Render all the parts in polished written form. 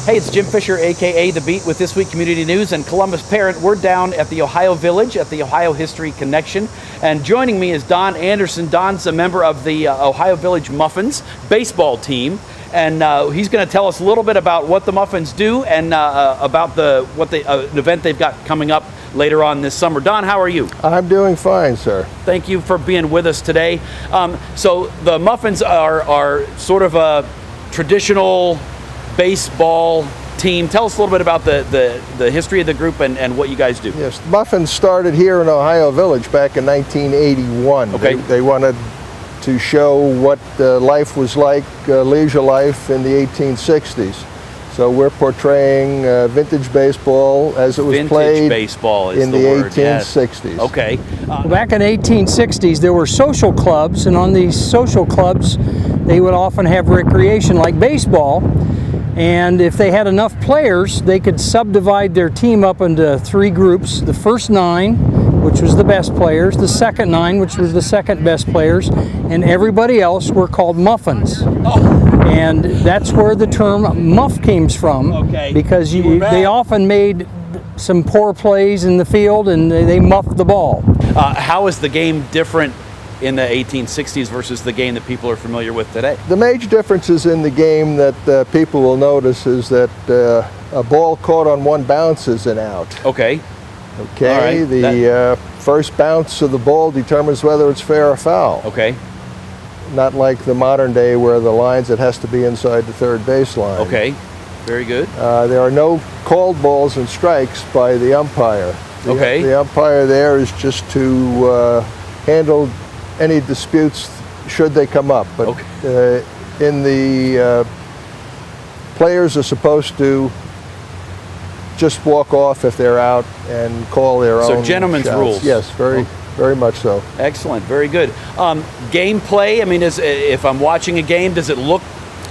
Hey, it's Jim Fisher, aka The Beat, with This Week Community News and Columbus Parent. We're down at the Ohio Village at the Ohio History Connection, and joining me is Don Anderson. Don's a member of the OHVillageMuffins baseball team, and he's going to tell us a little bit about what the Muffins do and about an event they've got coming up later on this summer. Don, how are you? I'm doing fine, sir. Thank you for being with us today. So the Muffins are sort of a traditional baseball team. Tell us a little bit about the history of the group and what you guys do. Yes, the Muffins started here in Ohio Village back in 1981. Okay. They wanted to show what life was like, leisure life in the 1860s. So we're portraying vintage baseball as it was played in the 1860s. Yes. Okay. Back in the 1860s, there were social clubs, and on these social clubs, they would often have recreation like baseball. And if they had enough players, they could subdivide their team up into 3 groups. The first 9, which was the best players, the second 9, which was the second best players, and everybody else were called Muffins. Oh. And that's where the term muff came from, okay. Because they often made some poor plays in the field and they muffed the ball. How is the game different in the 1860s versus the game that people are familiar with today? The major differences in the game that people will notice is that a ball caught on one bounce is an out. Okay. Okay. Right. The first bounce of the ball determines whether it's fair or foul. Okay. Not like the modern day where the lines, it has to be inside the third baseline. Okay. Very good. There are no called balls and strikes by the umpire. Okay. The umpire there is just to handle any disputes should they come up. But okay. In the players are supposed to just walk off if they're out and call their own. So gentlemen's shots. rules. Yes, very much so. Excellent. Very good. Gameplay. I mean, if I'm watching a game, does it look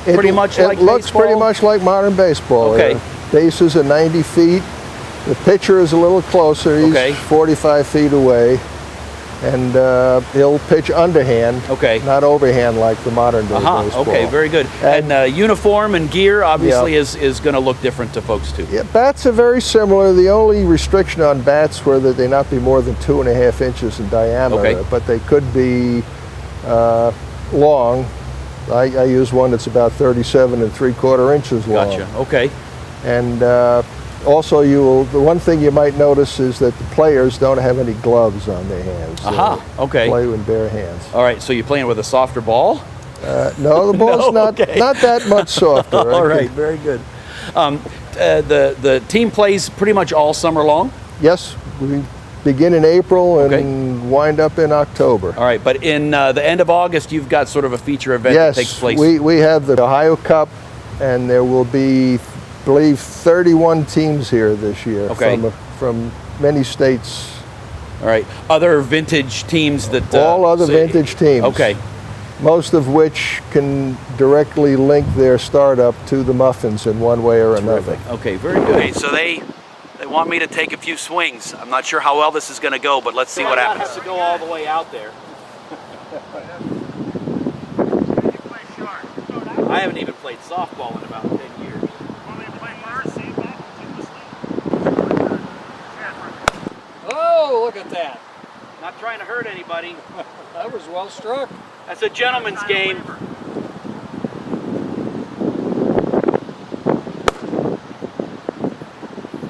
pretty much like baseball? It looks pretty much like modern baseball. Okay. Bases are 90 feet. The pitcher is a little closer. He's 45 feet away. And he'll pitch underhand, not overhand like the modern day baseball. Okay, very good. And uniform and gear obviously is going to look different to folks too. Yeah, bats are very similar. The only restriction on bats were that they not be more than 2.5 inches in diameter, but they could be long. I use one that's about 37 3/4 inches long. Gotcha. Okay. And also, the one thing you might notice is that the players don't have any gloves on their hands. Okay. Play with bare hands. All right, so you're playing with a softer ball? No, the ball's not that much softer. All right, very good. The team plays pretty much all summer long? Yes, we begin in April and wind up in October. All right, but in the end of August, you've got sort of a feature event that takes place. Yes, we have the Ohio Cup, and there will be, I believe, 31 teams here this year from many states. All right. Other vintage teams that... all other vintage teams. Okay. Most of which can directly link their startup to the Muffins in one way or another. Okay, very good. Okay, so they want me to take a few swings. I'm not sure how well this is going to go, but let's see what happens. Have to go all the way out there. I haven't even played softball in about 10 years. Oh, look at that. Not trying to hurt anybody. That was well struck. That's a gentleman's game.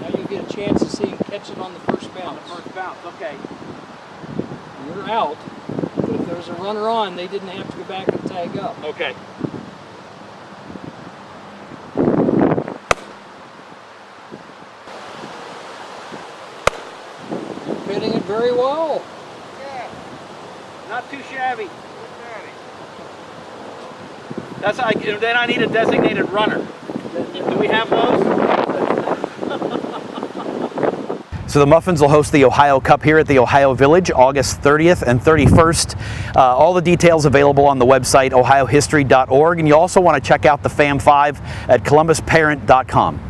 Now you get a chance to see him catch it on the first bounce. On the first bounce, okay. You're out, but if there's a runner on, they didn't have to go back and tag up. Okay. Hitting it very well. Yeah. Not too shabby. Then I need a designated runner. Do we have those? So the Muffins will host the Ohio Cup here at the Ohio Village, August 30th and 31st. All the details available on the website, ohiohistory.org, and you also want to check out the FAM 5 at columbusparent.com.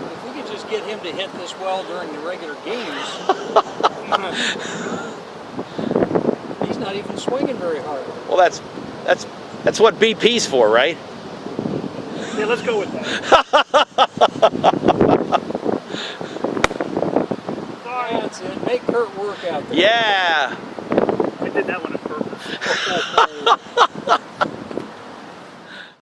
If we could just get him to hit this well during the regular games, He's not even swinging very hard. Well, that's what BP's for, right? Yeah, let's go with that. Sorry. That's it. Make Kurt work out there. Yeah. I did that one on purpose.